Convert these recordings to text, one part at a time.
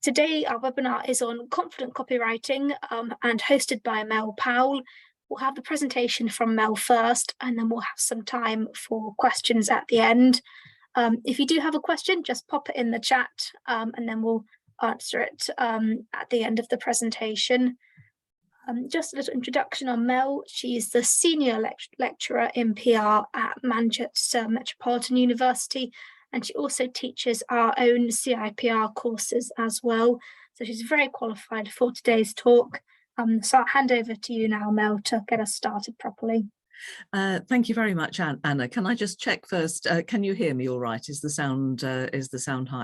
Today, our webinar is on confident copywriting and hosted by Mel Powell. We'll have the presentation from Mel first, and then we'll have some time for questions at the end. If you do have a question, just pop it in the chat, and then we'll answer it at the end of the presentation. Just a little introduction on Mel. She's the senior lecturer in PR at Manchester Metropolitan University, and she also teaches our own CIPR courses as well. So she's very qualified for today's talk. So I'll hand over to you now, Mel, to get us started properly. Thank you very much, Anna. Can I just check first? Can you hear me all right? Is the sound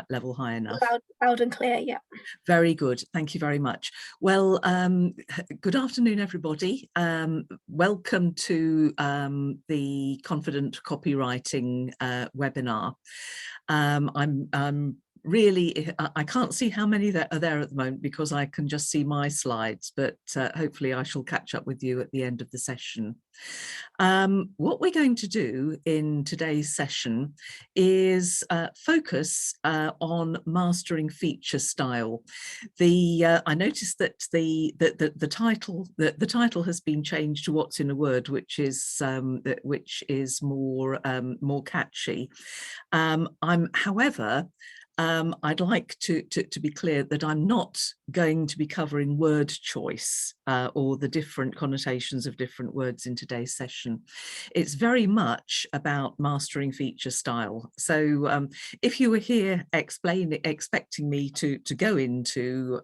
level high enough? Loud and clear, yeah. Very good. Thank you very much. Well, good afternoon, everybody. Welcome to the Confident Copywriting webinar. I'm really, I can't see how many there are there at the moment because I can just see my slides, but hopefully I shall catch up with you at the end of the session. What we're going to do in today's session is focus on mastering feature style. I noticed that the title has been changed to "What's in a Word," which is more catchy. However, I'd like to be clear that I'm not going to be covering word choice or the different connotations of different words in today's session. It's very much about mastering feature style. So if you were here expecting me to go into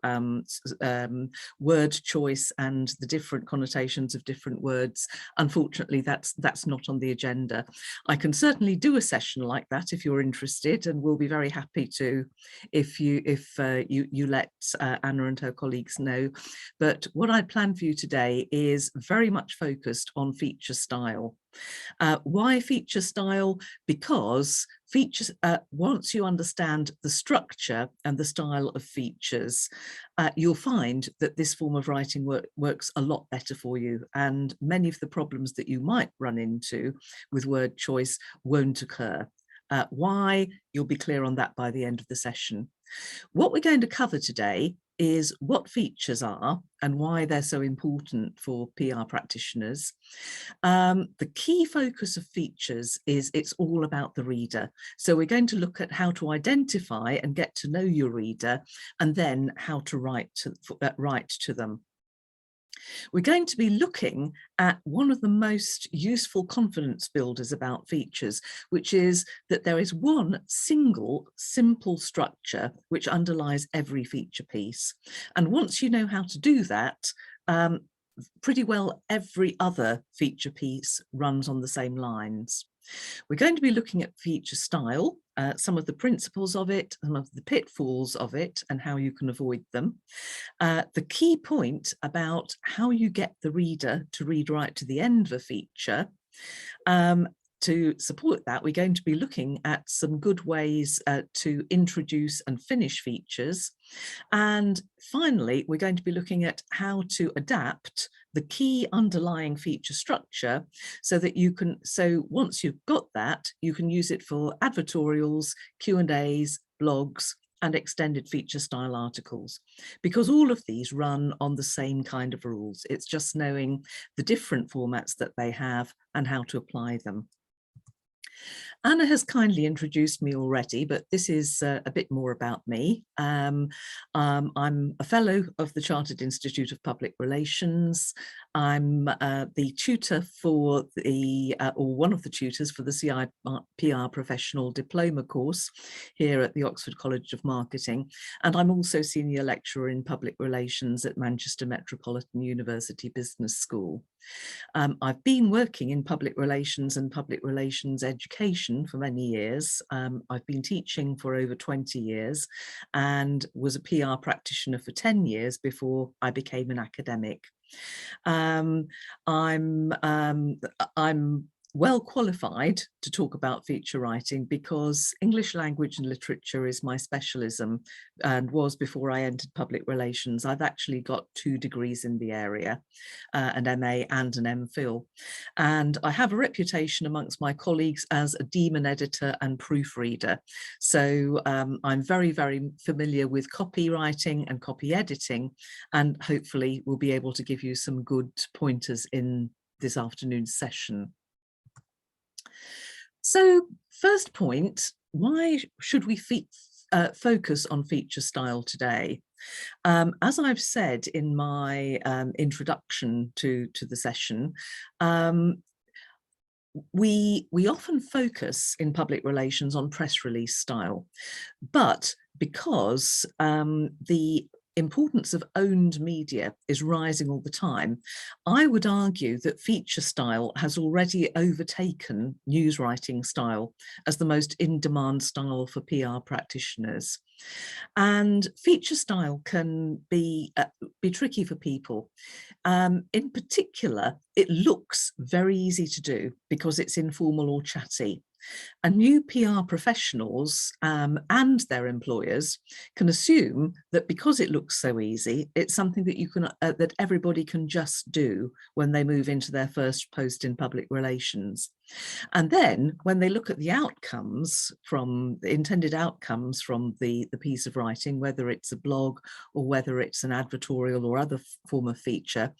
word choice and the different connotations of different words, unfortunately that's not on the agenda. I can certainly do a session like that if you're interested, and we'll be very happy to if you let Anna and her colleagues know. But what I plan for you today is very much focused on feature style. Why feature style? Because features, once you understand the structure and the style of features, you'll find that this form of writing works a lot better for you, and many of the problems that you might run into with word choice won't occur. Why? You'll be clear on that by the end of the session. What we're going to cover today is what features are and why they're so important for PR practitioners. The key focus of features is it's all about the reader. So we're going to look at how to identify and get to know your reader, and then how to write to them. We're going to be looking at one of the most useful confidence builders about features, which is that there is one single simple structure which underlies every feature piece. And once you know how to do that, pretty well every other feature piece runs on the same lines. We're going to be looking at feature style, some of the principles of it, some of the pitfalls of it, and how you can avoid them. The key point about how you get the reader to read right to the end of a feature. To support that, we're going to be looking at some good ways to introduce and finish features. And finally, we're going to be looking at how to adapt the key underlying feature structure so that you can, so once you've got that, you can use it for advertorials, Q&As, blogs, and extended feature style articles, because all of these run on the same kind of rules. It's just knowing the different formats that they have and how to apply them. Anna has kindly introduced me already, but this is a bit more about me. I'm a fellow of the Chartered Institute of Public Relations. I'm the tutor for or one of the tutors for the CIPR Professional Diploma course here at the Oxford College of Marketing. And I'm also senior lecturer in public relations at Manchester Metropolitan University Business School. I've been working in public relations and public relations education for many years. I've been teaching for over 20 years and was a PR practitioner for 10 years before I became an academic. I'm well qualified to talk about feature writing because English language and literature is my specialism and was before I entered public relations. I've actually got 2 degrees in the area, an MA and an MPhil. And I have a reputation amongst my colleagues as a demon editor and proofreader. So I'm very, very familiar with copywriting and copy editing, and hopefully we'll be able to give you some good pointers in this afternoon's session. So first point, why should we focus on feature style today? As I've said in my introduction to the session, we often focus in public relations on press release style, but because the importance of owned media is rising all the time, I would argue that feature style has already overtaken news writing style as the most in-demand style for PR practitioners. And feature style can be tricky for people. In particular, it looks very easy to do because it's informal or chatty. And new PR professionals and their employers can assume that because it looks so easy, it's something that you can that everybody can just do when they move into their first post in public relations. And then when they look at the outcomes from the intended outcomes from the piece of writing, whether it's a blog or whether it's an advertorial or other form of feature,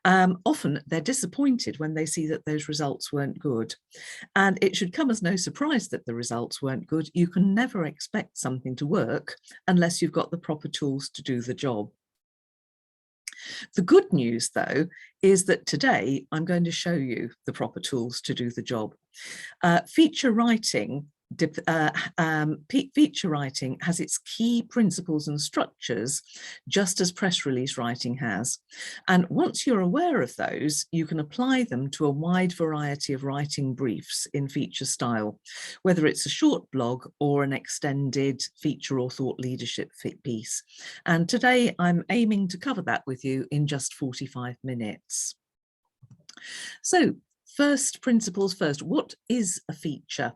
often they're disappointed when they see that those results weren't good. And it should come as no surprise that the results weren't good. You can never expect something to work unless you've got the proper tools to do the job. The good news, though, is that today I'm going to show you the proper tools to do the job. Feature writing has its key principles and structures, just as press release writing has. And once you're aware of those, you can apply them to a wide variety of writing briefs in feature style, whether it's a short blog or an extended feature or thought leadership piece. And today I'm aiming to cover that with you in just 45 minutes. So first principles first, what is a feature?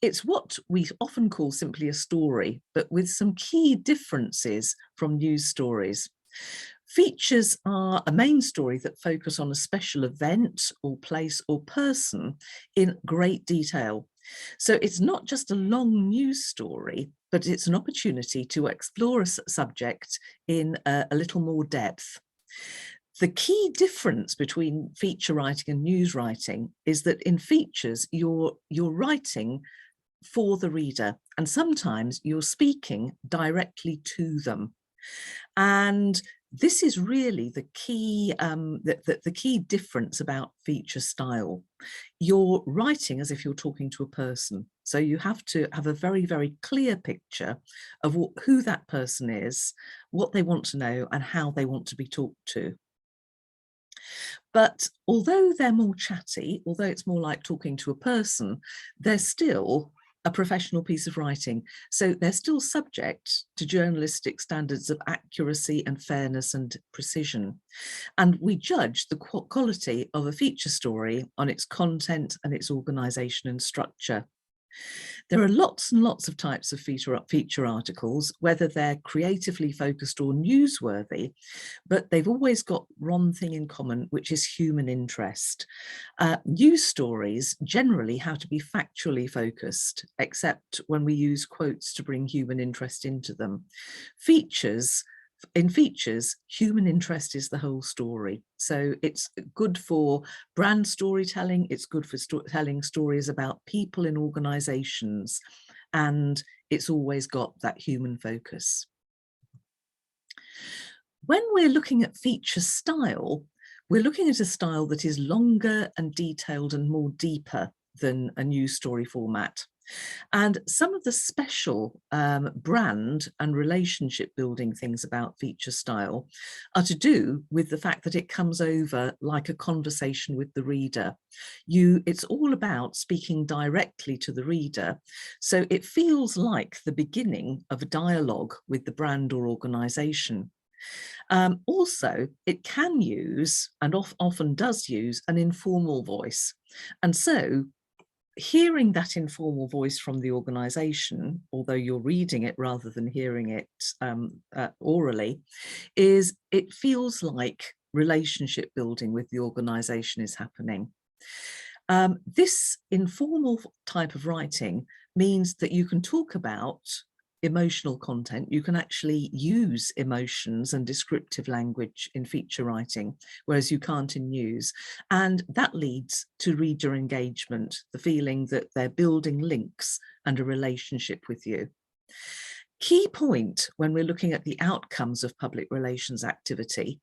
It's what we often call simply a story, but with some key differences from news stories. Features are a main story that focus on a special event or place or person in great detail. So it's not just a long news story, but it's an opportunity to explore a subject in a little more depth. The key difference between feature writing and news writing is that in features, you're writing for the reader, and sometimes you're speaking directly to them. And this is really the key, the key difference about feature style. You're writing as if you're talking to a person. So you have to have a very, very clear picture of who that person is, what they want to know, and how they want to be talked to. But although they're more chatty, although it's more like talking to a person, they're still a professional piece of writing. So they're still subject to journalistic standards of accuracy and fairness and precision. And we judge the quality of a feature story on its content and its organisation and structure. There are lots and lots of types of feature articles, whether they're creatively focused or newsworthy, but they've always got one thing in common, which is human interest. News stories generally have to be factually focused, except when we use quotes to bring human interest into them. In features, human interest is the whole story. So it's good for brand storytelling, it's good for telling stories about people in organizations, and it's always got that human focus. When we're looking at feature style, we're looking at a style that is longer and detailed and more deeper than a news story format. And some of the special brand and relationship building things about feature style are to do with the fact that it comes over like a conversation with the reader. It's all about speaking directly to the reader. So it feels like the beginning of a dialogue with the brand or organization. Also, it can use, and often does use, an informal voice. And so hearing that informal voice from the organisation, although you're reading it rather than hearing it orally, it feels like relationship building with the organisation is happening. This informal type of writing means that you can talk about emotional content. You can actually use emotions and descriptive language in feature writing, whereas you can't in news. And that leads to reader engagement, the feeling that they're building links and a relationship with you. Key point when we're looking at the outcomes of public relations activity,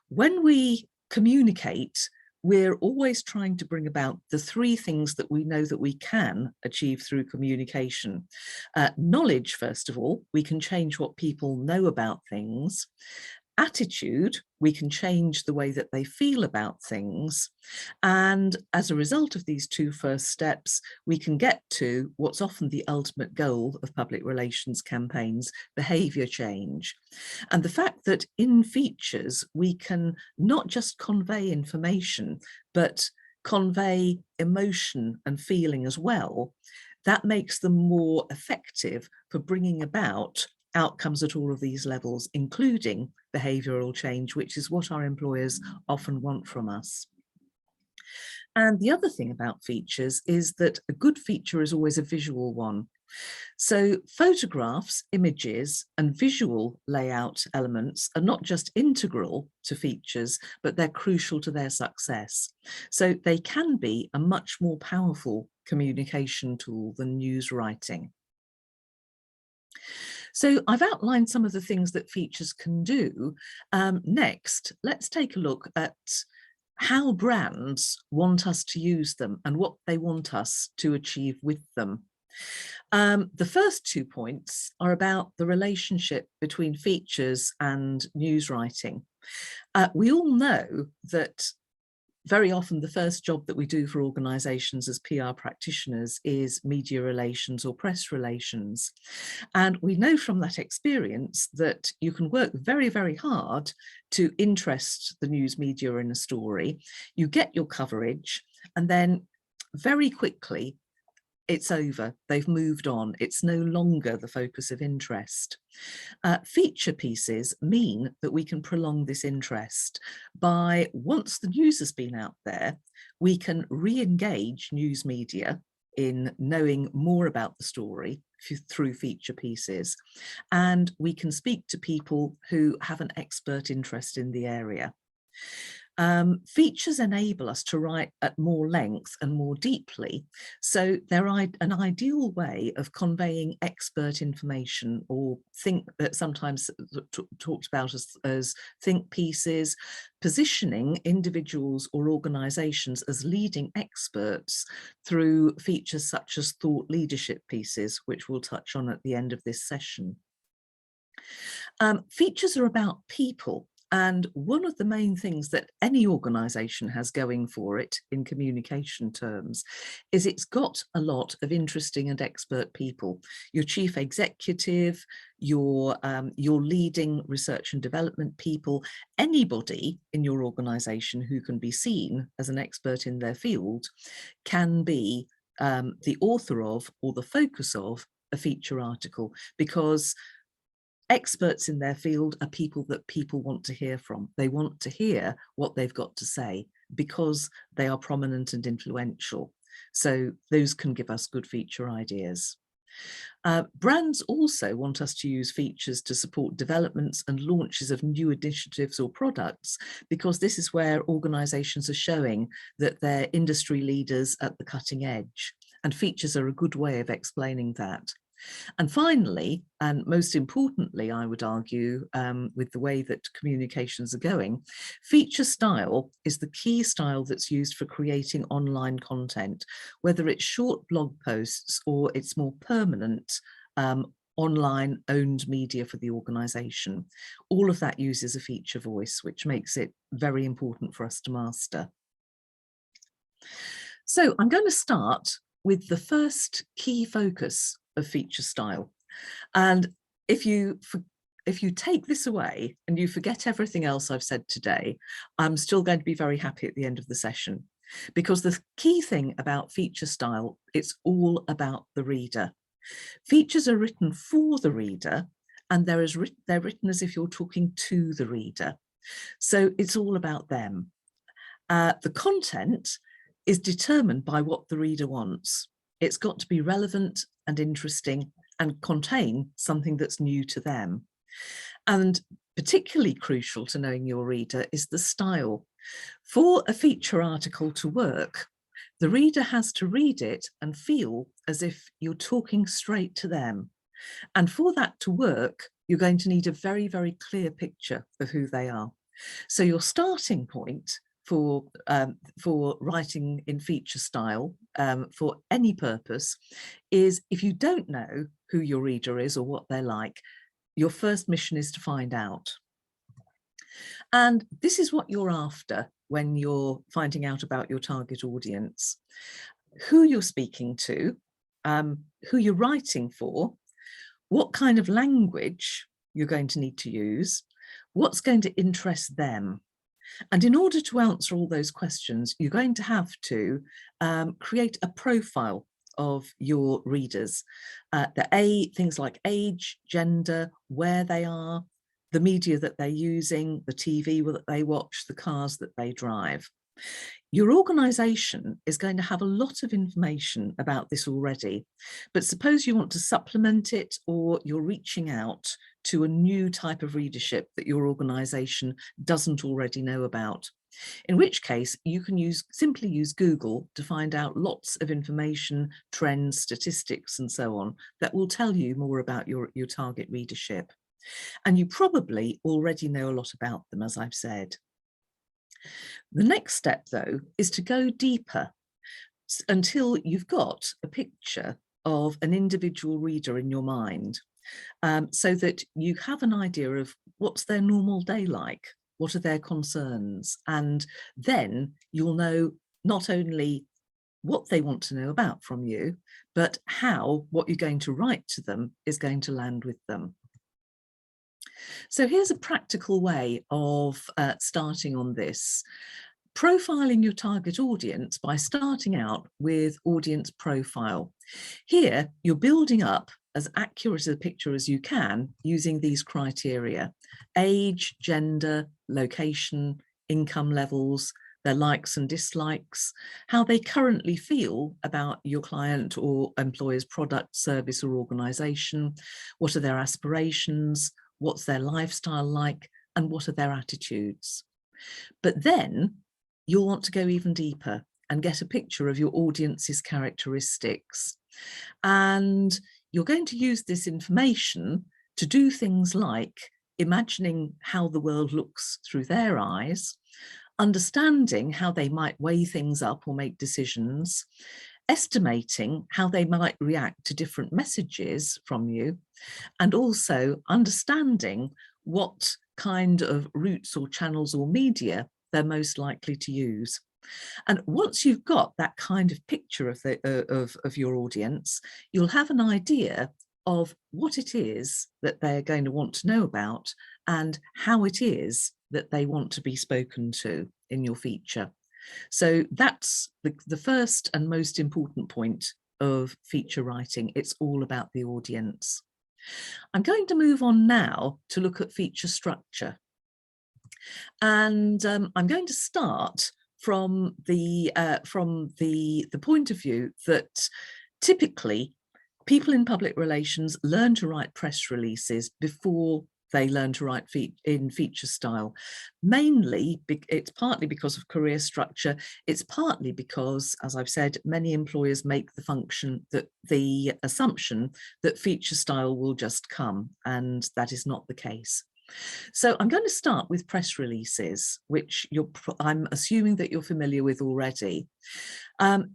when we communicate, we're always trying to bring about the three things that we know that we can achieve through communication. Knowledge, first of all, we can change what people know about things. Attitude, we can change the way that they feel about things. And as a result of these two first steps, we can get to what's often the ultimate goal of public relations campaigns, behaviour change. And the fact that in features, we can not just convey information, but convey emotion and feeling as well, that makes them more effective for bringing about outcomes at all of these levels, including behavioural change, which is what our employers often want from us. And the other thing about features is that a good feature is always a visual one. So photographs, images, and visual layout elements are not just integral to features, but they're crucial to their success. So they can be a much more powerful communication tool than news writing. So I've outlined some of the things that features can do. Next, let's take a look at how brands want us to use them and what they want us to achieve with them. The first 2 points are about the relationship between features and news writing. We all know that very often the first job that we do for organisations as PR practitioners is media relations or press relations. And we know from that experience that you can work very, very hard to interest the news media in a story. You get your coverage, and then very quickly it's over. They've moved on. It's no longer the focus of interest. Feature pieces mean that we can prolong this interest by, once the news has been out there, we can re-engage news media in knowing more about the story through feature pieces. And we can speak to people who have an expert interest in the area. Features enable us to write at more length and more deeply. So they're an ideal way of conveying expert information, or sometimes talked about as think pieces, positioning individuals or organisations as leading experts through features such as thought leadership pieces, which we'll touch on at the end of this session. Features are about people. And one of the main things that any organisation has going for it in communication terms is it's got a lot of interesting and expert people. Your chief executive, your leading research and development people, anybody in your organisation who can be seen as an expert in their field can be the author of or the focus of a feature article, because experts in their field are people that people want to hear from. They want to hear what they've got to say because they are prominent and influential. So those can give us good feature ideas. Brands also want us to use features to support developments and launches of new initiatives or products, because this is where organisations are showing that they're industry leaders at the cutting edge. And features are a good way of explaining that. And finally, and most importantly, I would argue, with the way that communications are going, feature style is the key style that's used for creating online content, whether it's short blog posts or it's more permanent online owned media for the organisation. All of that uses a feature voice, which makes it very important for us to master. So I'm going to start with the first key focus of feature style. And if you if you take this away and you forget everything else I've said today, I'm still going to be very happy at the end of the session, because the key thing about feature style, it's all about the reader. Features are written for the reader, and they're written as if you're talking to the reader. So it's all about them. The content is determined by what the reader wants. It's got to be relevant and interesting and contain something that's new to them. And particularly crucial to knowing your reader is the style. For a feature article to work, the reader has to read it and feel as if you're talking straight to them. And for that to work, you're going to need a very, very clear picture of who they are. So your starting point for writing in feature style for any purpose is, if you don't know who your reader is or what they're like, your first mission is to find out. And this is what you're after when you're finding out about your target audience: who you're speaking to, who you're writing for, what kind of language you're going to need to use, what's going to interest them. And in order to answer all those questions, you're going to have to create a profile of your readers. Things like age, gender, where they are, the media that they're using, the TV that they watch, the cars that they drive. Your organisation is going to have a lot of information about this already, but suppose you want to supplement it, or you're reaching out to a new type of readership that your organisation doesn't already know about. In which case, you can simply use Google to find out lots of information, trends, statistics, and so on, that will tell you more about your target readership. And you probably already know a lot about them, as I've said. The next step, though, is to go deeper until you've got a picture of an individual reader in your mind, so that you have an idea of what's their normal day like, what are their concerns, and then you'll know not only what they want to know about from you, but how what you're going to write to them is going to land with them. So here's a practical way of starting on this. Profiling your target audience by starting out with audience profile. Here, you're building up as accurate a picture as you can using these criteria: age, gender, location, income levels, their likes and dislikes, how they currently feel about your client or employer's product, service, or organisation, what are their aspirations, what's their lifestyle like, and what are their attitudes. But then you'll want to go even deeper and get a picture of your audience's characteristics. And you're going to use this information to do things like imagining how the world looks through their eyes, understanding how they might weigh things up or make decisions, estimating how they might react to different messages from you, and also understanding what kind of routes or channels or media they're most likely to use. And once you've got that kind of picture of your audience, you'll have an idea of what it is that they're going to want to know about and how it is that they want to be spoken to in your feature. So that's the first and most important point of feature writing. It's all about the audience. I'm going to move on now to look at feature structure. And I'm going to start from the point of view that typically people in public relations learn to write press releases before they learn to write in feature style. Mainly, it's partly because of career structure. It's partly because, as I've said, many employers make the assumption that feature style will just come, and that is not the case. So I'm going to start with press releases, which I'm assuming that you're familiar with already.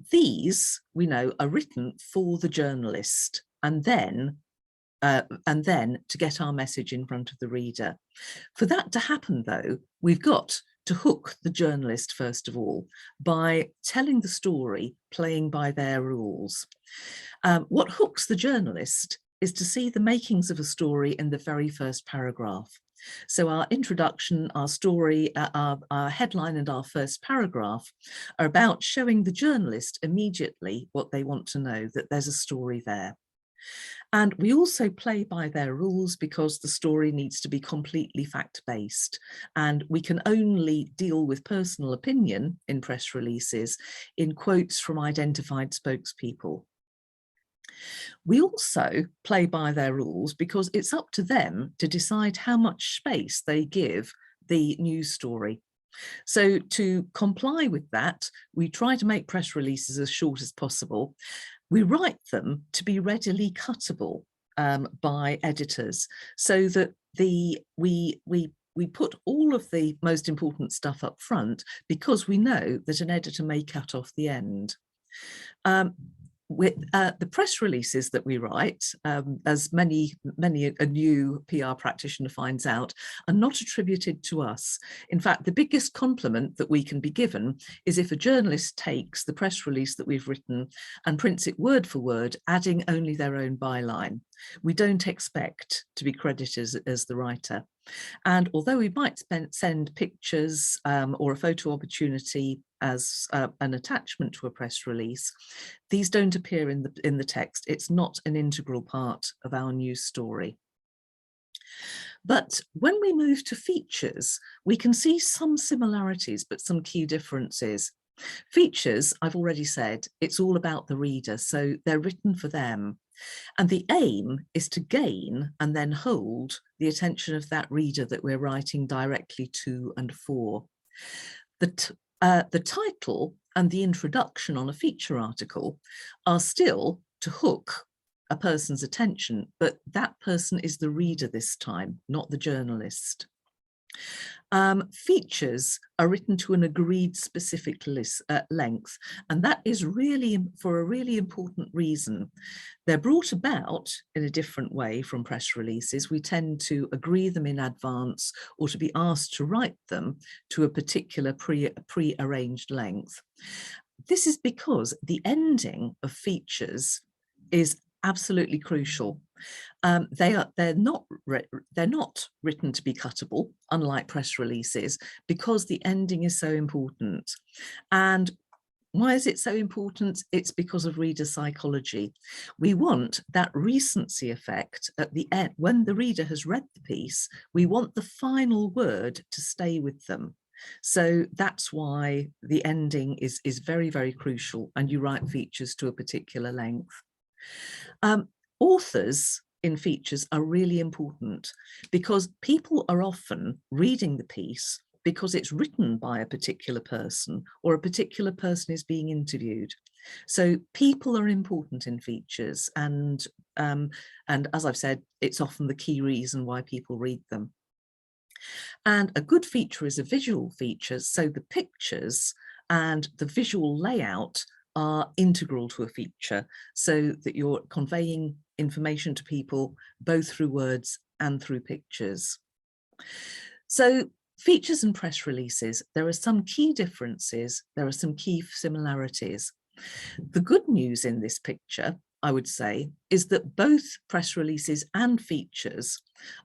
These, we know, are written for the journalist and then to get our message in front of the reader. For that to happen, though, we've got to hook the journalist, first of all, by telling the story, playing by their rules. What hooks the journalist is to see the makings of a story in the very first paragraph. So our introduction, our story, our headline and our first paragraph are about showing the journalist immediately what they want to know, that there's a story there. And we also play by their rules because the story needs to be completely fact-based, and we can only deal with personal opinion in press releases in quotes from identified spokespeople. We also play by their rules because it's up to them to decide how much space they give the news story. So to comply with that, we try to make press releases as short as possible. We write them to be readily cuttable by editors, so that we put all of the most important stuff up front, because we know that an editor may cut off the end. With the press releases that we write, as many a new PR practitioner finds out, are not attributed to us. In fact, the biggest compliment that we can be given is if a journalist takes the press release that we've written and prints it word for word, adding only their own byline. We don't expect to be credited as the writer. And although we might send pictures or a photo opportunity as an attachment to a press release, these don't appear in the text. It's not an integral part of our news story. But when we move to features, we can see some similarities, but some key differences. Features, I've already said, it's all about the reader, so they're written for them. And the aim is to gain and then hold the attention of that reader that we're writing directly to and for. The title and the introduction on a feature article are still to hook a person's attention, but that person is the reader this time, not the journalist. Features are written to an agreed specific length, and that is really for a really important reason. They're brought about in a different way from press releases. We tend to agree them in advance or to be asked to write them to a particular pre-arranged length. This is because the ending of features is absolutely crucial. They're not written to be cuttable, unlike press releases, because the ending is so important. And why is it so important? It's because of reader psychology. We want that recency effect at the end. When the reader has read the piece, we want the final word to stay with them. So that's why the ending is very, very crucial, and you write features to a particular length. Authors in features are really important because people are often reading the piece because it's written by a particular person or a particular person is being interviewed. So people are important in features, and as I've said, it's often the key reason why people read them. And a good feature is a visual feature, so the pictures and the visual layout are integral to a feature, so that you're conveying information to people both through words and through pictures. So features and press releases, there are some key differences, there are some key similarities. The good news in this picture, I would say, is that both press releases and features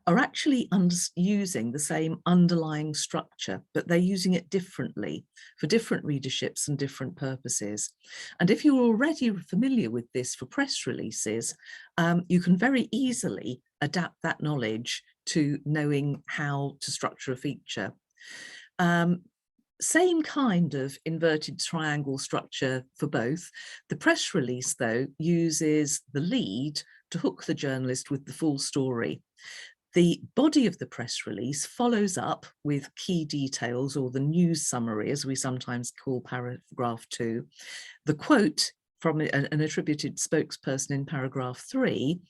are actually using the same underlying structure, but they're using it differently for different readerships and different purposes. And if you're already familiar with this for press releases, you can very easily adapt that knowledge to knowing how to structure a feature. Same kind of inverted triangle structure for both. The press release, though, uses the lead to hook the journalist with the full story. The body of the press release follows up with key details, or the news summary, as we sometimes call paragraph 2. The quote from an attributed spokesperson in paragraph 3,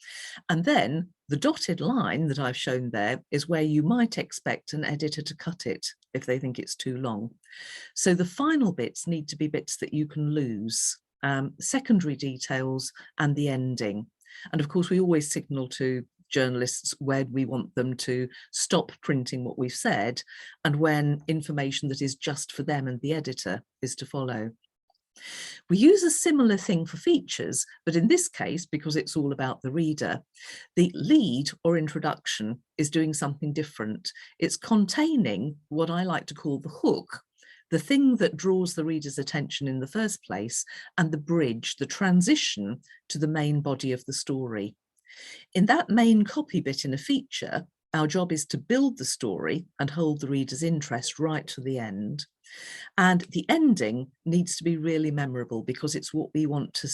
and then the dotted line that I've shown there is where you might expect an editor to cut it if they think it's too long. So the final bits need to be bits that you can lose, secondary details and the ending. And of course, we always signal to journalists when we want them to stop printing what we've said and when information that is just for them and the editor is to follow. We use a similar thing for features, but in this case, because it's all about the reader, the lead or introduction is doing something different. It's containing what I like to call the hook, the thing that draws the reader's attention in the first place, and the bridge, the transition to the main body of the story. In that main copy bit in a feature, our job is to build the story and hold the reader's interest right to the end. And the ending needs to be really memorable because it's what we want to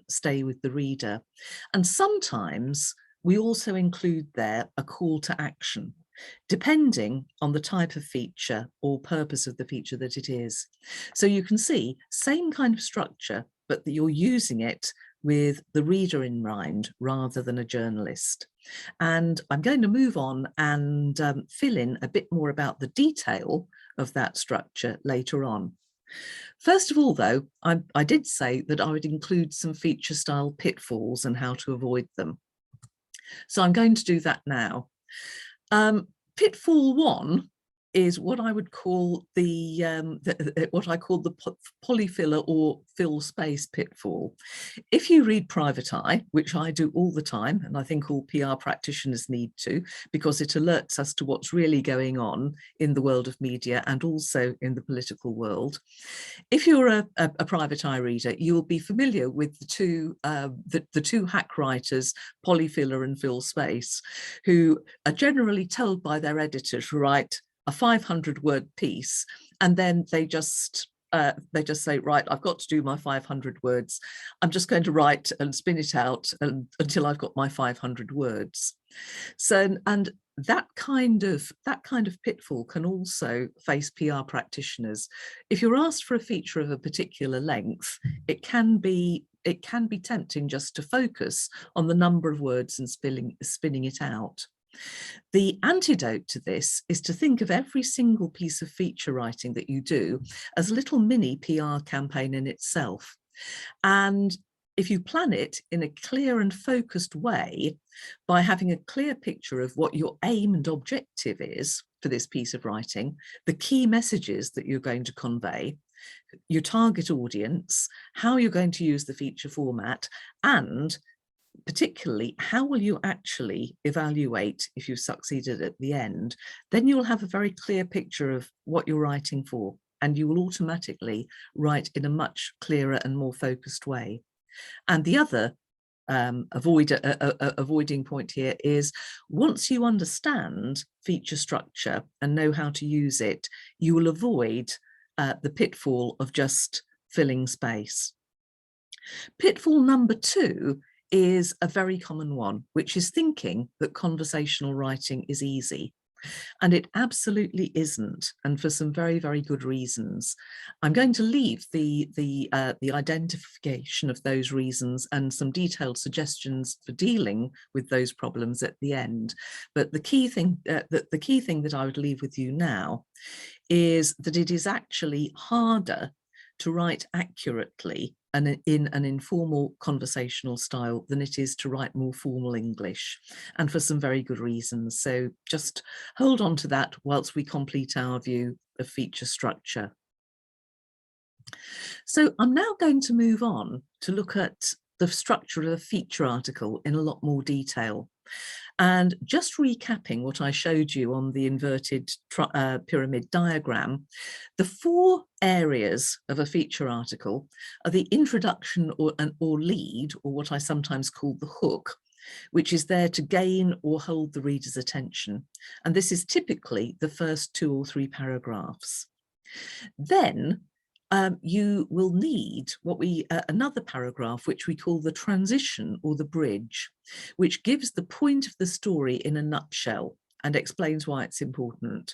stay with the reader. And sometimes we also include there a call to action, depending on the type of feature or purpose of the feature that it is. So you can see, same kind of structure, but that you're using it with the reader in mind rather than a journalist. And I'm going to move on and fill in a bit more about the detail of that structure later on. First of all, though, I did say that I would include some feature style pitfalls and how to avoid them. So I'm going to do that now. Pitfall 1 is what I would call the polyfiller or fill space pitfall. If you read Private Eye, which I do all the time, and I think all PR practitioners need to, because it alerts us to what's really going on in the world of media and also in the political world. If you're a Private Eye reader, you'll be familiar with the two hack writers, Polyfiller and Fill Space, who are generally told by their editor to write a 500-word piece, and then they just say, right, I've got to do my 500 words. I'm just going to write and spin it out until I've got my 500 words. So, and that kind of pitfall can also face PR practitioners. If you're asked for a feature of a particular length, it can be tempting just to focus on the number of words and spinning it out. The antidote to this is to think of every single piece of feature writing that you do as a little mini PR campaign in itself. And if you plan it in a clear and focused way, by having a clear picture of what your aim and objective is for this piece of writing, the key messages that you're going to convey, your target audience, how you're going to use the feature format, and particularly, how will you actually evaluate if you've succeeded at the end? Then you'll have a very clear picture of what you're writing for, and you will automatically write in a much clearer and more focused way. And the other avoiding point here is, once you understand feature structure and know how to use it, you will avoid the pitfall of just filling space. Pitfall number 2 is a very common one, which is thinking that conversational writing is easy. And it absolutely isn't, and for some very, very good reasons. I'm going to leave the identification of those reasons and some detailed suggestions for dealing with those problems at the end. But the key thing that I would leave with you now is that it is actually harder to write accurately and in an informal conversational style than it is to write more formal English, and for some very good reasons. So just hold on to that whilst we complete our view of feature structure. So I'm now going to move on to look at the structure of a feature article in a lot more detail. And just recapping what I showed you on the inverted pyramid diagram, the 4 areas of a feature article are the introduction or lead, or what I sometimes call the hook, which is there to gain or hold the reader's attention. And this is typically the first 2 or 3 paragraphs. Then you will need another paragraph, which we call the transition or the bridge, which gives the point of the story in a nutshell and explains why it's important.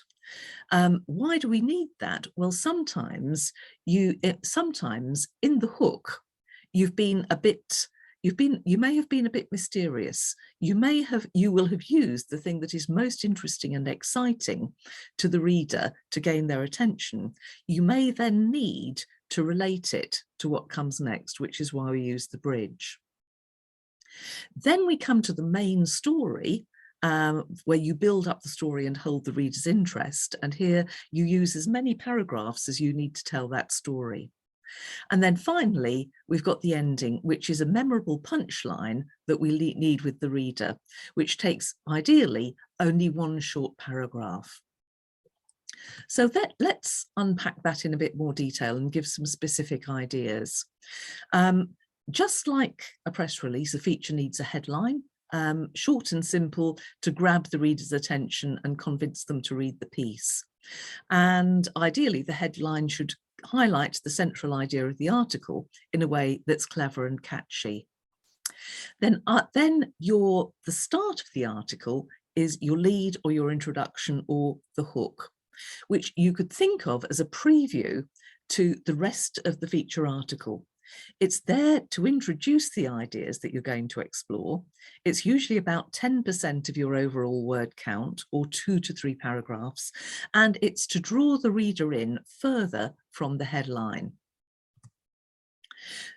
Why do we need that? Well, sometimes in the hook, you may have been a bit mysterious. You will have used the thing that is most interesting and exciting to the reader to gain their attention. You may then need to relate it to what comes next, which is why we use the bridge. Then we come to the main story, where you build up the story and hold the reader's interest. And here you use as many paragraphs as you need to tell that story. And then finally, we've got the ending, which is a memorable punchline that we need with the reader, which takes ideally only one short paragraph. So let's unpack that in a bit more detail and give some specific ideas. Just like a press release, a feature needs a headline, short and simple, to grab the reader's attention and convince them to read the piece. And ideally, the headline should highlight the central idea of the article in a way that's clever and catchy. Then the start of the article is your lead or your introduction or the hook, which you could think of as a preview to the rest of the feature article. It's there to introduce the ideas that you're going to explore. It's usually about 10% of your overall word count, or 2 to 3 paragraphs, and it's to draw the reader in further from the headline.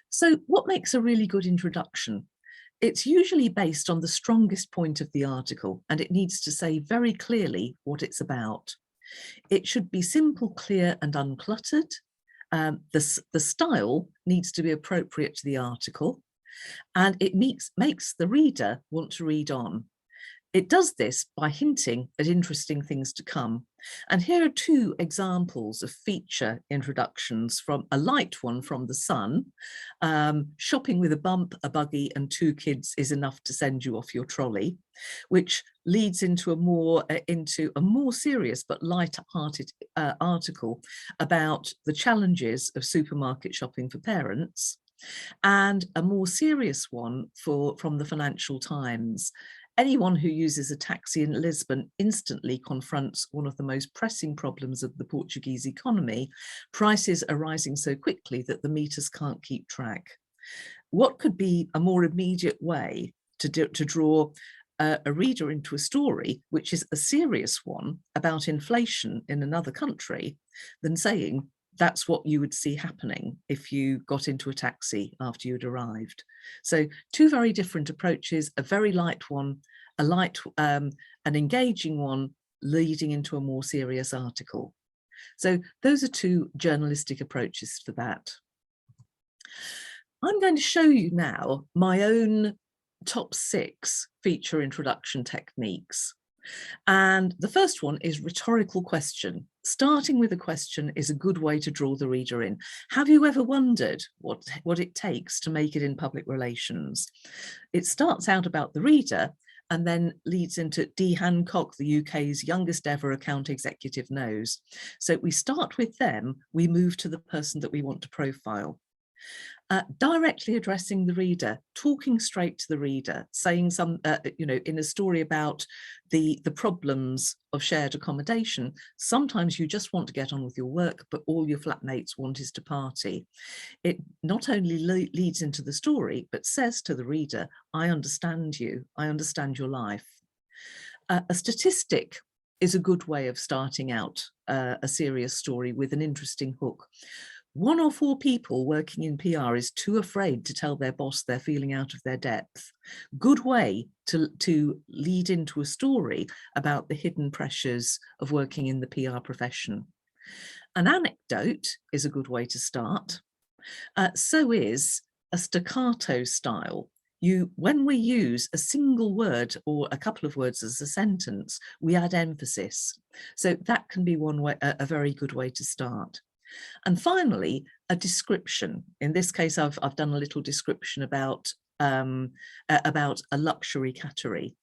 So what makes a really good introduction? It's usually based on the strongest point of the article, and it needs to say very clearly what it's about. It should be simple, clear, and uncluttered. The style needs to be appropriate to the article, and it makes the reader want to read on. It does this by hinting at interesting things to come. And here are 2 examples of feature introductions, from a light one from The Sun. Shopping with a bump, a buggy and 2 kids is enough to send you off your trolley, which leads into a more serious but light-hearted article about the challenges of supermarket shopping for parents, and a more serious one from the Financial Times. Anyone who uses a taxi in Lisbon instantly confronts one of the most pressing problems of the Portuguese economy. Prices are rising so quickly that the meters can't keep track. What could be a more immediate way to draw a reader into a story which is a serious one about inflation in another country than saying that's what you would see happening if you got into a taxi after you'd arrived? So 2 very different approaches, a very light one, an engaging one leading into a more serious article. So those are 2 journalistic approaches for that. I'm going to show you now my own top 6 feature introduction techniques. And the first one is rhetorical question. Starting with a question is a good way to draw the reader in. Have you ever wondered what it takes to make it in public relations? It starts out about the reader and then leads into D. Hancock, the UK's youngest ever account executive, knows. So we start with them, we move to the person that we want to profile. Directly addressing the reader, talking straight to the reader, saying in a story about the problems of shared accommodation, sometimes you just want to get on with your work, but all your flatmates want is to party. It not only leads into the story, but says to the reader, I understand you, I understand your life. A statistic is a good way of starting out a serious story with an interesting hook. 1 or 4 people working in PR is too afraid to tell their boss they're feeling out of their depth. Good way to lead into a story about the hidden pressures of working in the PR profession. An anecdote is a good way to start. So is a staccato style. When we use a single word or a couple of words as a sentence, we add emphasis. So that can be one way, a very good way to start. And finally, a description. In this case, I've done a little description about a luxury cattery.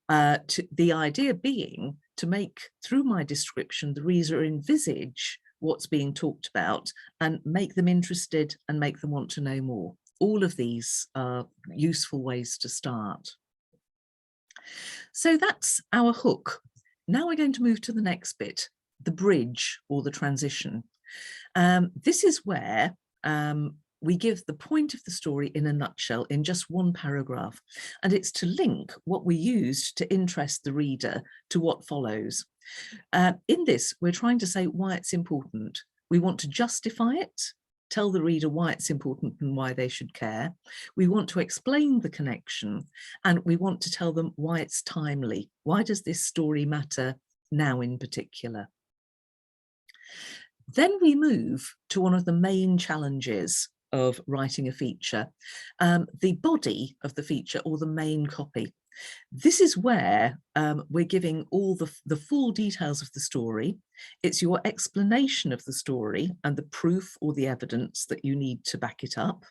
The idea being to make, through my description, the reader envisage what's being talked about and make them interested and make them want to know more. All of these are useful ways to start. So that's our hook. Now we're going to move to the next bit, the bridge or the transition. This is where we give the point of the story in a nutshell in just 1 paragraph, and it's to link what we used to interest the reader to what follows. In this, we're trying to say why it's important. We want to justify it, tell the reader why it's important and why they should care. We want to explain the connection, and we want to tell them why it's timely. Why does this story matter now in particular? Then we move to one of the main challenges of writing a feature, the body of the feature or the main copy. This is where we're giving all the full details of the story. It's your explanation of the story and the proof or the evidence that you need to back it up.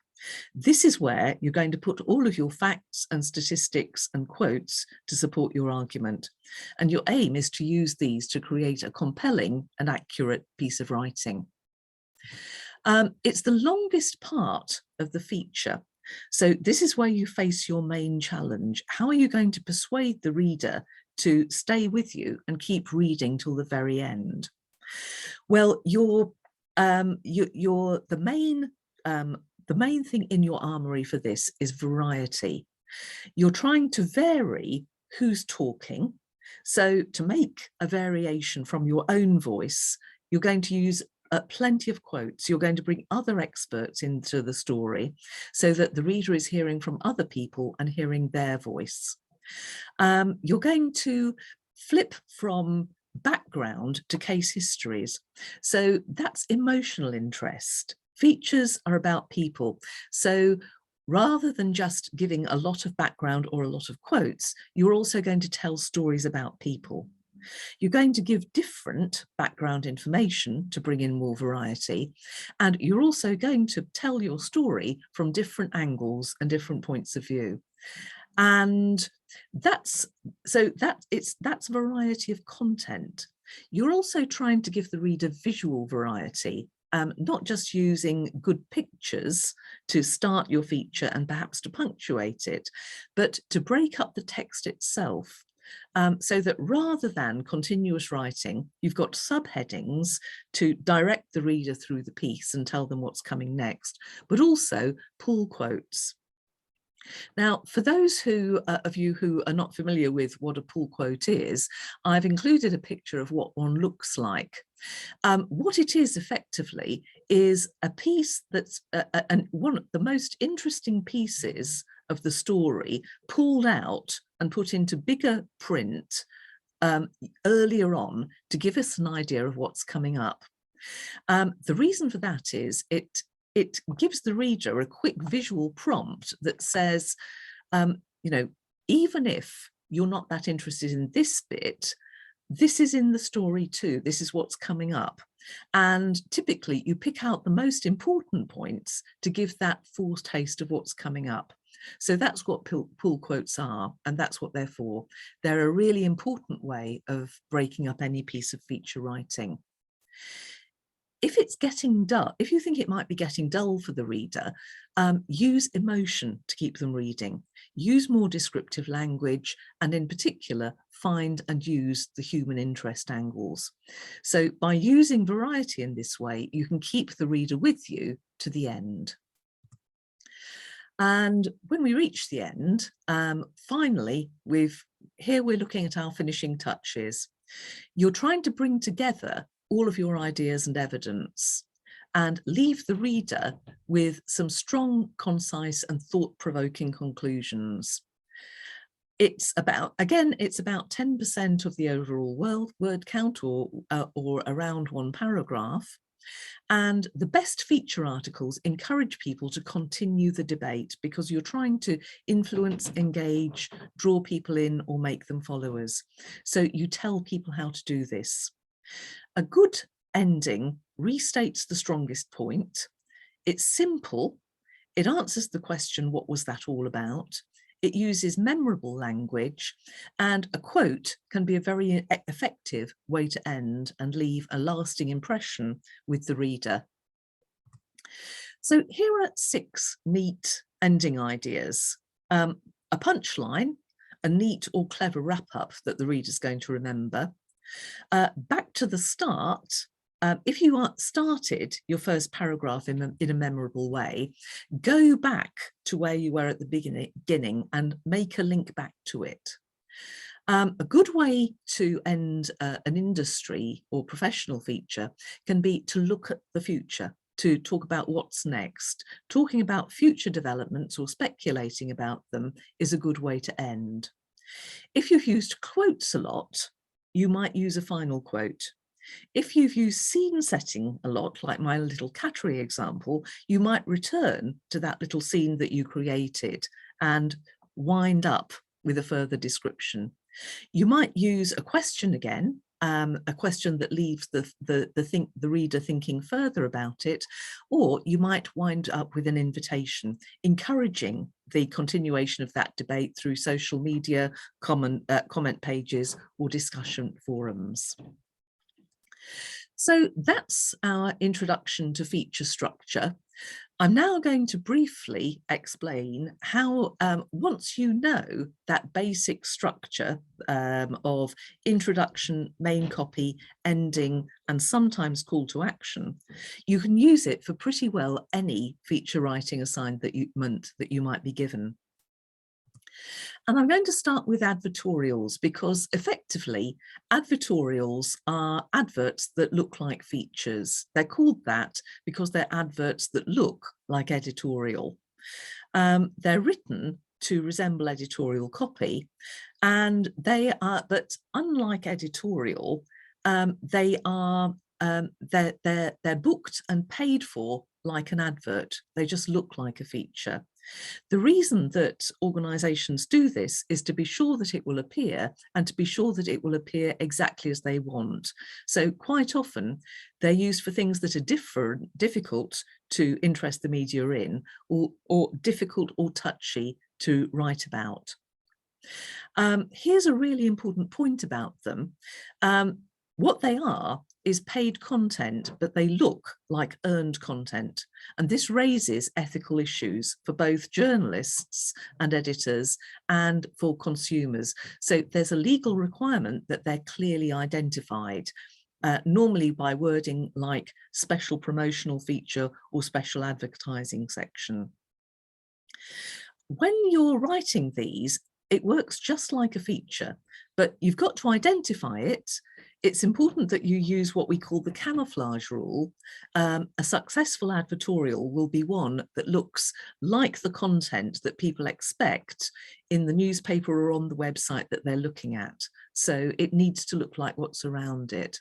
This is where you're going to put all of your facts and statistics and quotes to support your argument. And your aim is to use these to create a compelling and accurate piece of writing. It's the longest part of the feature. So this is where you face your main challenge. How are you going to persuade the reader to stay with you and keep reading till the very end? Well, the main thing in your armory for this is variety. You're trying to vary who's talking. So to make a variation from your own voice, you're going to use plenty of quotes. You're going to bring other experts into the story so that the reader is hearing from other people and hearing their voice. You're going to flip from background to case histories. So that's emotional interest. Features are about people. So rather than just giving a lot of background or a lot of quotes, you're also going to tell stories about people. You're going to give different background information to bring in more variety, and you're also going to tell your story from different angles and different points of view. And that's variety of content. You're also trying to give the reader visual variety, not just using good pictures to start your feature and perhaps to punctuate it, but to break up the text itself. So that rather than continuous writing, you've got subheadings to direct the reader through the piece and tell them what's coming next, but also pull quotes. Now, for those of you who are not familiar with what a pull quote is, I've included a picture of what one looks like. What it is effectively is a piece that's one of the most interesting pieces of the story pulled out and put into bigger print earlier on to give us an idea of what's coming up. The reason for that is it gives the reader a quick visual prompt that says, even if you're not that interested in this bit, this is in the story too. This is what's coming up. And typically you pick out the most important points to give that foretaste of what's coming up. So that's what pull quotes are, and that's what they're for. They're a really important way of breaking up any piece of feature writing. If it's getting dull, if you think it might be getting dull for the reader, use emotion to keep them reading. Use more descriptive language, and in particular, find and use the human interest angles. So by using variety in this way, you can keep the reader with you to the end. And when we reach the end, finally, here we're looking at our finishing touches. You're trying to bring together all of your ideas and evidence and leave the reader with some strong, concise and thought-provoking conclusions. It's about 10% of the overall word count, or around one paragraph. And the best feature articles encourage people to continue the debate because you're trying to influence, engage, draw people in, or make them followers. So you tell people how to do this. A good ending restates the strongest point. It's simple. It answers the question, what was that all about? It uses memorable language, and a quote can be a very effective way to end and leave a lasting impression with the reader. So here are 6 neat ending ideas. A punchline, a neat or clever wrap-up that the reader's going to remember. Back to the start. If you started your first paragraph in a memorable way, go back to where you were at the beginning and make a link back to it. A good way to end an industry or professional feature can be to look at the future, to talk about what's next. Talking about future developments or speculating about them is a good way to end. If you've used quotes a lot, you might use a final quote. If you've used scene setting a lot, like my little cattery example, you might return to that little scene that you created and wind up with a further description. You might use a question again, a question that leaves the reader thinking further about it, or you might wind up with an invitation, encouraging the continuation of that debate through social media, comment pages, or discussion forums. So that's our introduction to feature structure. I'm now going to briefly explain how, once you know that basic structure of introduction, main copy, ending, and sometimes call to action, you can use it for pretty well any feature writing assignment that you might be given. And I'm going to start with advertorials because effectively advertorials are adverts that look like features. They're called that because they're adverts that look like editorial. They're written to resemble editorial copy, and they are, but unlike editorial, they're booked and paid for like an advert. They just look like a feature. The reason that organisations do this is to be sure that it will appear and to be sure that it will appear exactly as they want. So quite often they're used for things that are difficult to interest the media in, or difficult or touchy to write about. Here's a really important point about them. What they are is paid content, but they look like earned content. And this raises ethical issues for both journalists and editors and for consumers. So there's a legal requirement that they're clearly identified, normally by wording like special promotional feature or special advertising section. When you're writing these, it works just like a feature, but you've got to identify it. It's important that you use what we call the camouflage rule. A successful advertorial will be one that looks like the content that people expect in the newspaper or on the website that they're looking at. So it needs to look like what's around it.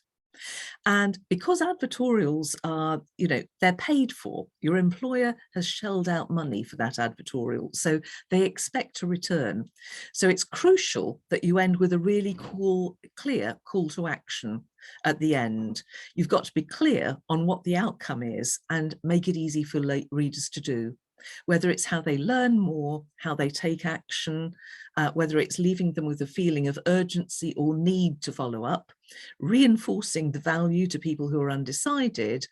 And because advertorials are, they're paid for, your employer has shelled out money for that advertorial, so they expect a return. So it's crucial that you end with a really clear call to action at the end. You've got to be clear on what the outcome is and make it easy for readers to do. Whether it's how they learn more, how they take action, whether it's leaving them with a feeling of urgency or need to follow up, reinforcing the value to people who are undecided,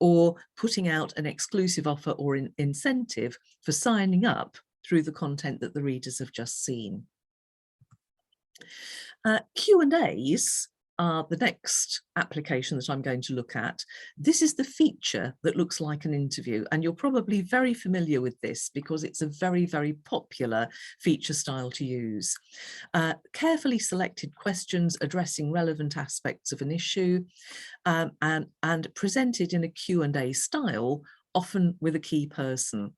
or putting out an exclusive offer or an incentive for signing up through the content that the readers have just seen. Q&As are the next application that I'm going to look at. This is the feature that looks like an interview, and you're probably very familiar with this because it's a very, very popular feature style to use. Carefully selected questions addressing relevant aspects of an issue, and presented in a Q&A style, often with a key person.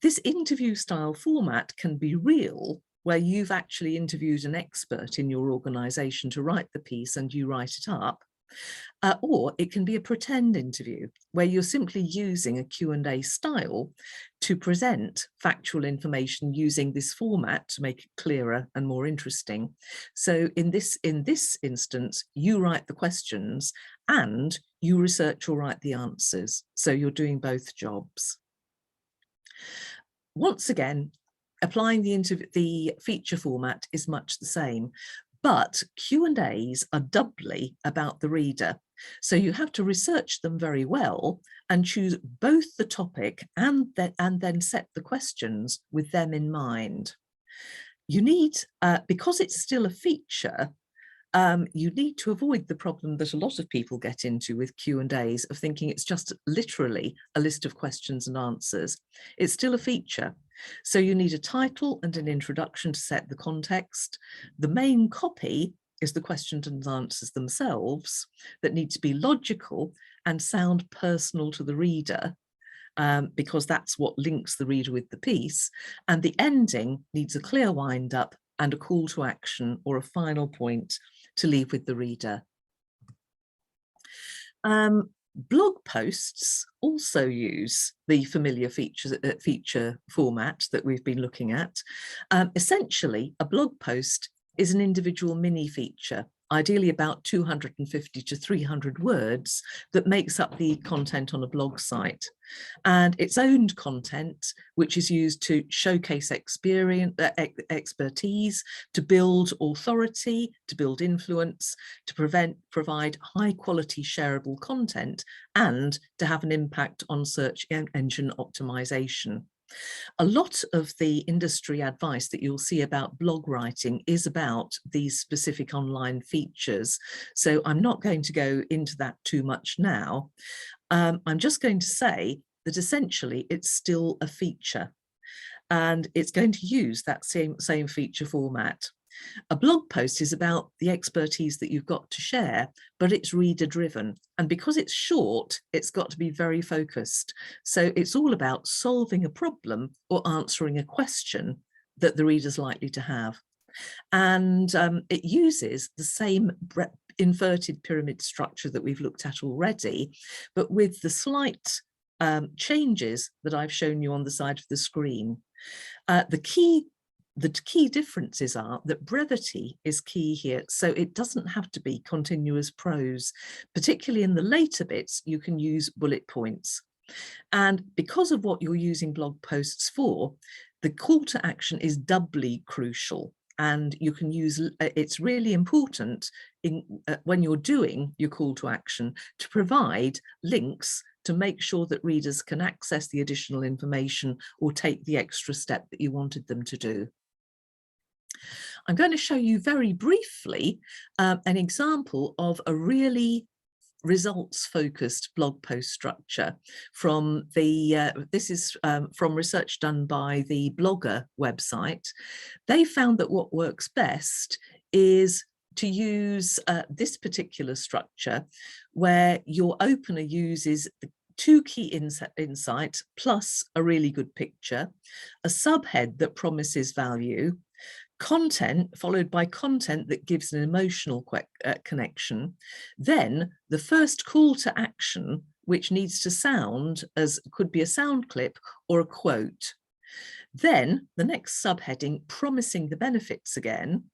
This interview style format can be real, where you've actually interviewed an expert in your organisation to write the piece and you write it up. Or it can be a pretend interview, where you're simply using a Q&A style to present factual information using this format to make it clearer and more interesting. So in this instance, you write the questions and you research or write the answers. So you're doing both jobs. Once again, applying the feature format is much the same, but Q&As are doubly about the reader. So you have to research them very well and choose both the topic and then set the questions with them in mind. You need, because it's still a feature, you need to avoid the problem that a lot of people get into with Q&As of thinking it's just literally a list of questions and answers. It's still a feature. So you need a title and an introduction to set the context. The main copy is the questions and answers themselves that need to be logical and sound personal to the reader, because that's what links the reader with the piece. And the ending needs a clear wind up and a call to action or a final point to leave with the reader. Blog posts also use the familiar feature format that we've been looking at. Essentially, a blog post is an individual mini feature, ideally about 250 to 300 words, that makes up the content on a blog site. And it's owned content, which is used to showcase expertise, to build authority, to build influence, to provide high quality shareable content, and to have an impact on search engine optimization. A lot of the industry advice that you'll see about blog writing is about these specific online features. So I'm not going to go into that too much now. I'm just going to say that essentially it's still a feature and it's going to use that same feature format. A blog post is about the expertise that you've got to share, but it's reader driven. And because it's short, it's got to be very focused. So it's all about solving a problem or answering a question that the reader's likely to have. And it uses the same inverted pyramid structure that we've looked at already, but with the slight changes that I've shown you on the side of the screen. The key differences are that brevity is key here, so it doesn't have to be continuous prose. Particularly in the later bits, you can use bullet points. And because of what you're using blog posts for, the call to action is doubly crucial. And you can use, it's really important when you're doing your call to action to provide links to make sure that readers can access the additional information or take the extra step that you wanted them to do. I'm going to show you very briefly an example of a really results-focused blog post structure from the, this is from research done by the Blogger website. They found that what works best is to use this particular structure where your opener uses the two key insights plus a really good picture, a subhead that promises value, content followed by content that gives an emotional connection, then the first call to action, which needs to sound as could be a sound clip or a quote, then the next subheading promising the benefits again,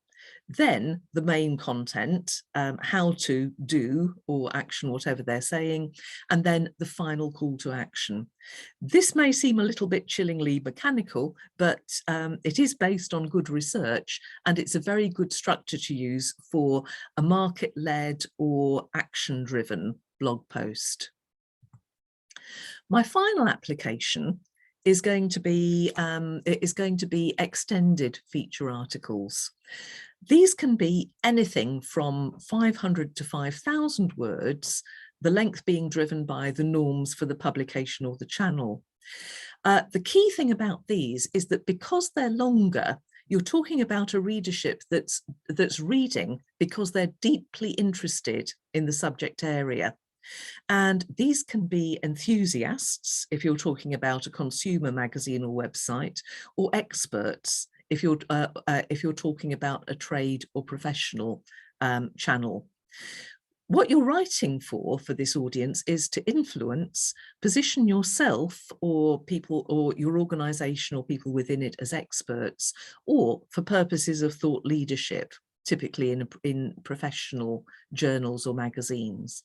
then the main content, how to do or action whatever they're saying, and then the final call to action. This may seem a little bit chillingly mechanical, but it is based on good research, and it's a very good structure to use for a market-led or action-driven blog post. My final application is going to be extended feature articles. These can be anything from 500 to 5,000 words, the length being driven by the norms for the publication or the channel. The key thing about these is that because they're longer, you're talking about a readership that's reading because they're deeply interested in the subject area. And these can be enthusiasts, if you're talking about a consumer magazine or website, or experts, if you're talking about a trade or professional channel. What you're writing for this audience is to influence, position yourself or people or your organization or people within it as experts, or for purposes of thought leadership, typically in professional journals or magazines.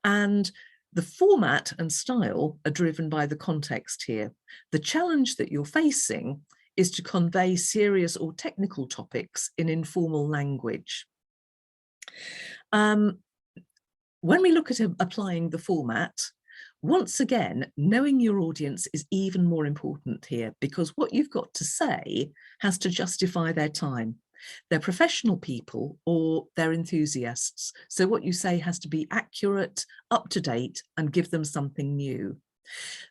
And the format and style are driven by the context here. The challenge that you're facing is to convey serious or technical topics in informal language. When we look at applying the format, once again, knowing your audience is even more important here, because what you've got to say has to justify their time. They're professional people or they're enthusiasts. So what you say has to be accurate, up to date, and give them something new.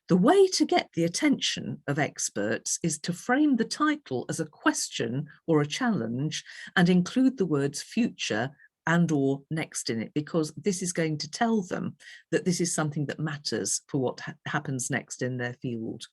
The way to get the attention of experts is to frame the title as a question or a challenge and include the words future and or next in it, because this is going to tell them that this is something that matters for what happens next in their field.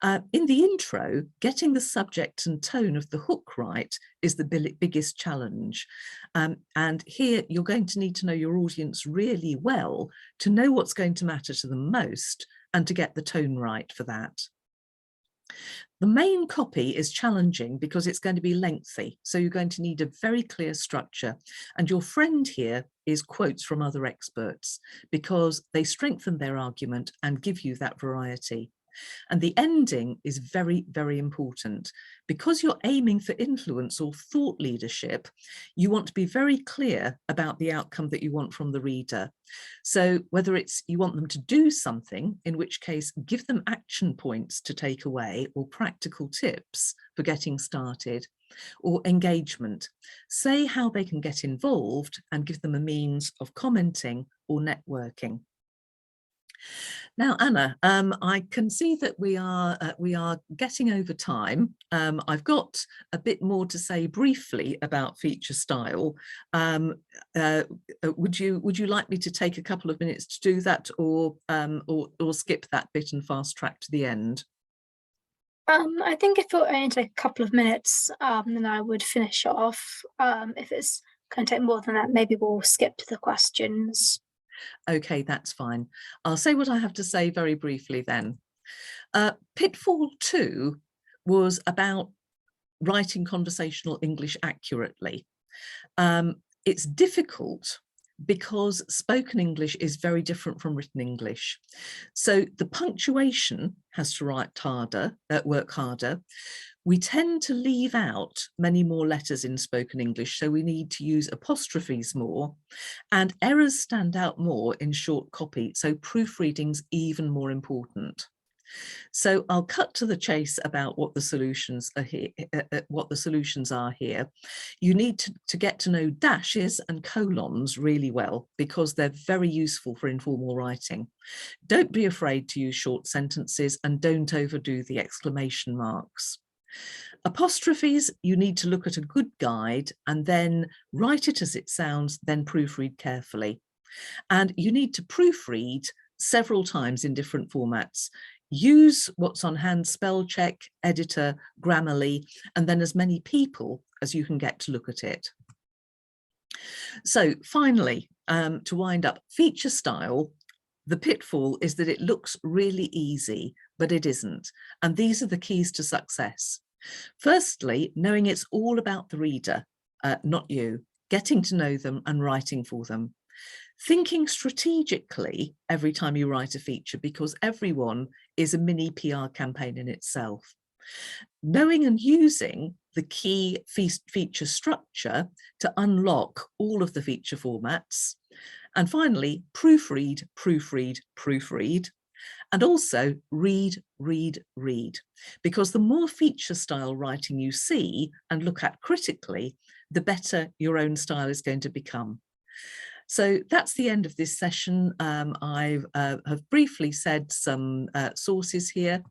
In the intro, getting the subject and tone of the hook right is the biggest challenge. And here you're going to need to know your audience really well to know what's going to matter to them most and to get the tone right for that. The main copy is challenging because it's going to be lengthy, so you're going to need a very clear structure. And your friend here is quotes from other experts because they strengthen their argument and give you that variety. And the ending is very, very important. Because you're aiming for influence or thought leadership, you want to be very clear about the outcome that you want from the reader. So whether it's you want them to do something, in which case give them action points to take away or practical tips for getting started, or engagement. Say how they can get involved and give them a means of commenting or networking. Now, Anna, I can see that we are getting over time. I've got a bit more to say briefly about feature style. Would you like me to take a couple of minutes to do that, or skip that bit and fast track to the end? I think if it only take a couple of minutes, then I would finish off. If it's going to take more than that, maybe we'll skip to the questions. Okay, that's fine. I'll say what I have to say very briefly then. Pitfall 2 was about writing conversational English accurately. It's difficult because spoken English is very different from written English. So the punctuation has to work harder. We tend to leave out many more letters in spoken English, so we need to use apostrophes more, and errors stand out more in short copy, so proofreading's even more important. So I'll cut to the chase about what the solutions are here. You need to get to know dashes and colons really well because they're very useful for informal writing. Don't be afraid to use short sentences and don't overdo the exclamation marks. Apostrophes, you need to look at a good guide and then write it as it sounds, then proofread carefully. And you need to proofread several times in different formats. Use what's on hand, spell check, editor, Grammarly, and then as many people as you can get to look at it. So finally, to wind up, feature style, the pitfall is that it looks really easy, but it isn't. And these are the keys to success. Firstly, knowing it's all about the reader, not you, getting to know them and writing for them. Thinking strategically every time you write a feature, because everyone is a mini PR campaign in itself. Knowing and using the key feature structure to unlock all of the feature formats. And finally, proofread, proofread, proofread. And also read, read, read. Because the more feature style writing you see and look at critically, the better your own style is going to become. So that's the end of this session. I have briefly said some sources here.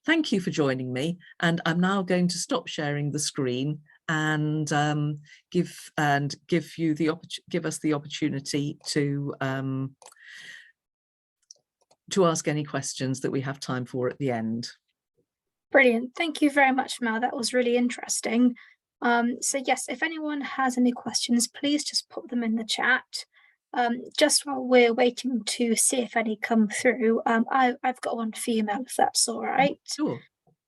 Thank you for joining me. And I'm now going to stop sharing the screen and give us the opportunity to ask any questions that we have time for at the end. Brilliant. Thank you very much, Mel. That was really interesting. So yes, if anyone has any questions, please just put them in the chat. Just while we're waiting to see if any come through, I've got one for you, Mel, if that's all right. Sure.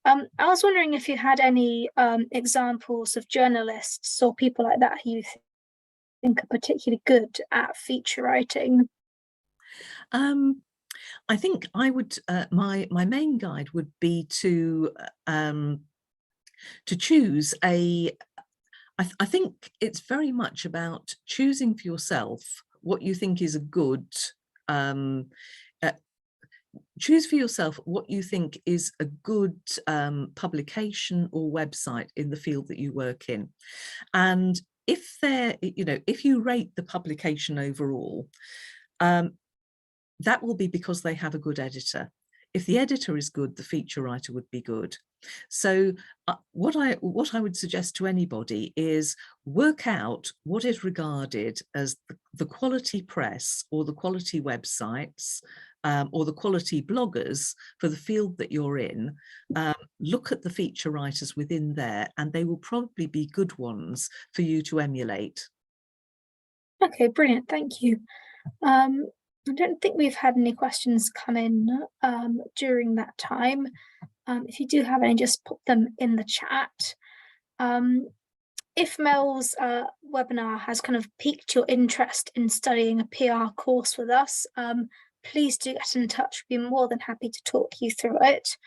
I was wondering if you had any examples of journalists or people like that who you think are particularly good at feature writing. I think I would, my main guide would be to choose a, I think it's very much about choosing for yourself what you think is a good, choose for yourself what you think is a good publication or website in the field that you work in. And if they're, if you rate the publication overall, that will be because they have a good editor. If the editor is good, the feature writer would be good. So what I would suggest to anybody is work out what is regarded as the quality press or the quality websites or the quality bloggers for the field that you're in. Look at the feature writers within there, and they will probably be good ones for you to emulate. Okay, brilliant. Thank you. I don't think we've had any questions come in during that time. If you do have any, just put them in the chat. If Mel's webinar has kind of piqued your interest in studying a PR course with us, please do get in touch. We'd be more than happy to talk you through it.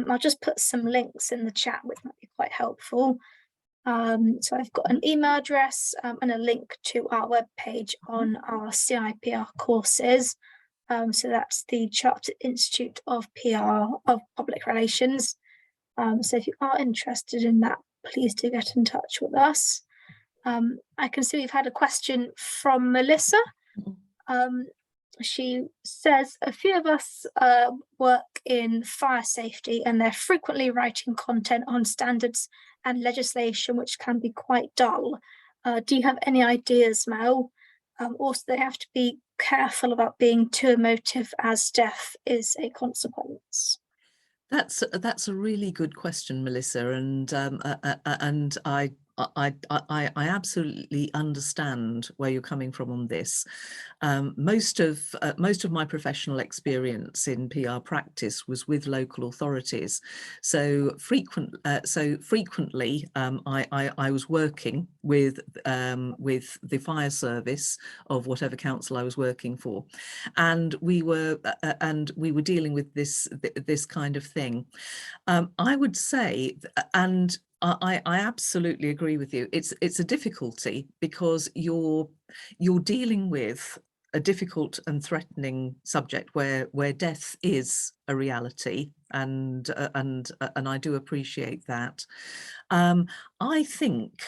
I'll just put some links in the chat, which might be quite helpful. So I've got an email address and a link to our webpage on our CIPR courses. So that's the Chartered Institute of PR of Public Relations. So if you are interested in that, please do get in touch with us. I can see we've had a question from Melissa. She says, a few of us work in fire safety, and they're frequently writing content on standards and legislation, which can be quite dull. Do you have any ideas, Mel? Also, they have to be careful about being too emotive, as death is a consequence. That's a really good question, Melissa, and I absolutely understand where you're coming from on this. Most of my professional experience in PR practice was with local authorities. So frequently, I was working with the fire service of whatever council I was working for, and we were dealing with this kind of thing. I would say, and I absolutely agree with you. It's a difficulty because you're dealing with a difficult and threatening subject where death is a reality, and I do appreciate that. I think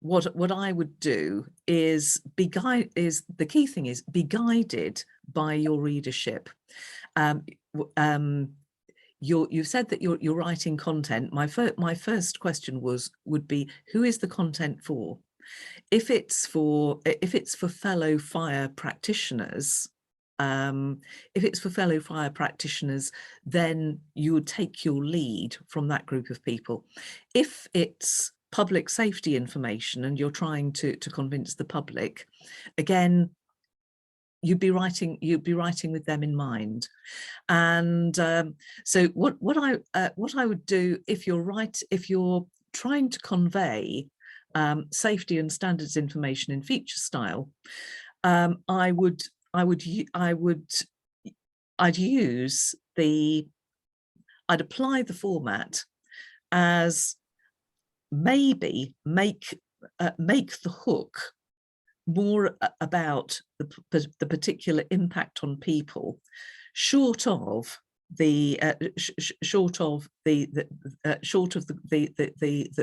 what I would do is the key thing is be guided by your readership. You've said that you're writing content. My first question would be, who is the content for? If it's for fellow fire practitioners, then you would take your lead from that group of people. If it's public safety information and you're trying to convince the public, again, you'd be writing with them in mind. And so what I would do, if you're trying to convey safety and standards information in feature style, I'd apply the format as maybe make the hook more about the particular impact on people, short of the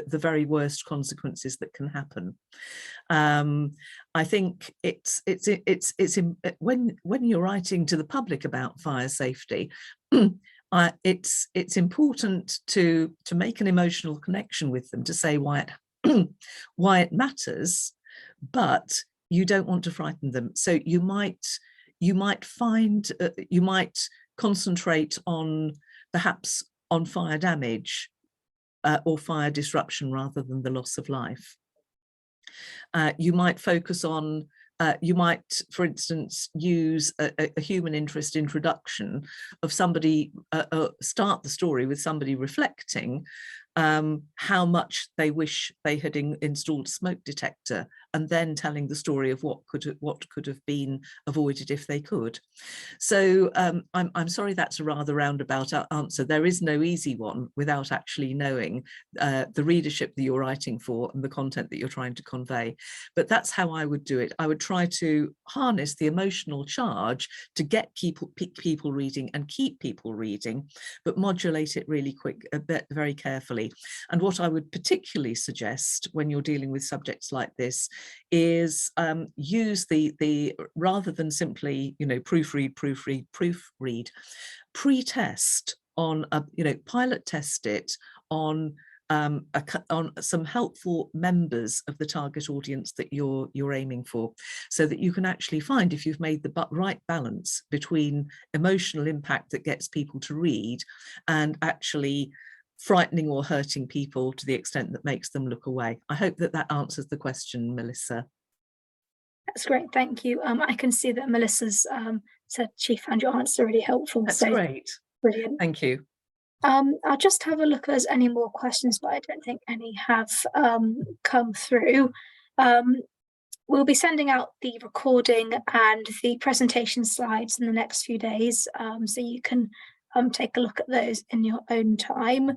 very worst consequences that can happen. I think it's when you're writing to the public about fire safety, it's important to make an emotional connection with them, to say why it matters, but you don't want to frighten them. So you might concentrate on perhaps on fire damage or fire disruption rather than the loss of life. You might focus on, you might, for instance, use a human interest introduction of somebody, start the story with somebody reflecting how much they wish they had installed a smoke detector, and then telling the story of what could have been avoided if they could. So I'm sorry, that's a rather roundabout answer. There is no easy one without actually knowing the readership that you're writing for and the content that you're trying to convey. But that's how I would do it. I would try to harness the emotional charge to get people reading and keep people reading, but modulate it really very carefully. And what I would particularly suggest when you're dealing with subjects like this is use the rather than simply, proofread, pre-test on pilot test it on on some helpful members of the target audience that you're aiming for, so that you can actually find if you've made the right balance between emotional impact that gets people to read and actually frightening or hurting people to the extent that makes them look away. I hope that that answers the question, Melissa. That's great, thank you. I can see that Melissa's said she found your answer really helpful. That's so great. Brilliant. Thank you. I'll just have a look if there's any more questions, but I don't think any have come through. We'll be sending out the recording and the presentation slides in the next few days, so you can take a look at those in your own time.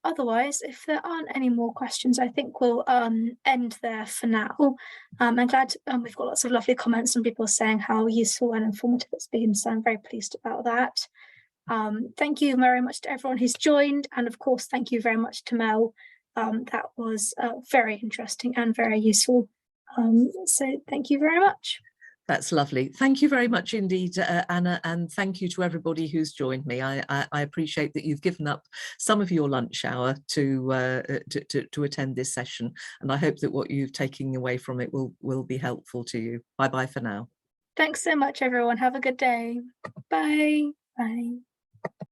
Otherwise, if there aren't any more questions, I think we'll end there for now. I'm glad we've got lots of lovely comments and people saying how useful and informative it's been, so I'm very pleased about that. Thank you very much to everyone who's joined, and of course thank you very much to Mel. That was very interesting and very useful, so thank you very much. That's lovely. Thank you very much indeed, Anna, and thank you to everybody who's joined me. I appreciate that you've given up some of your lunch hour to attend this session, and I hope that what you've taken away from it will be helpful to you. Bye bye for now. Thanks so much, everyone. Have a good day. Bye. Bye.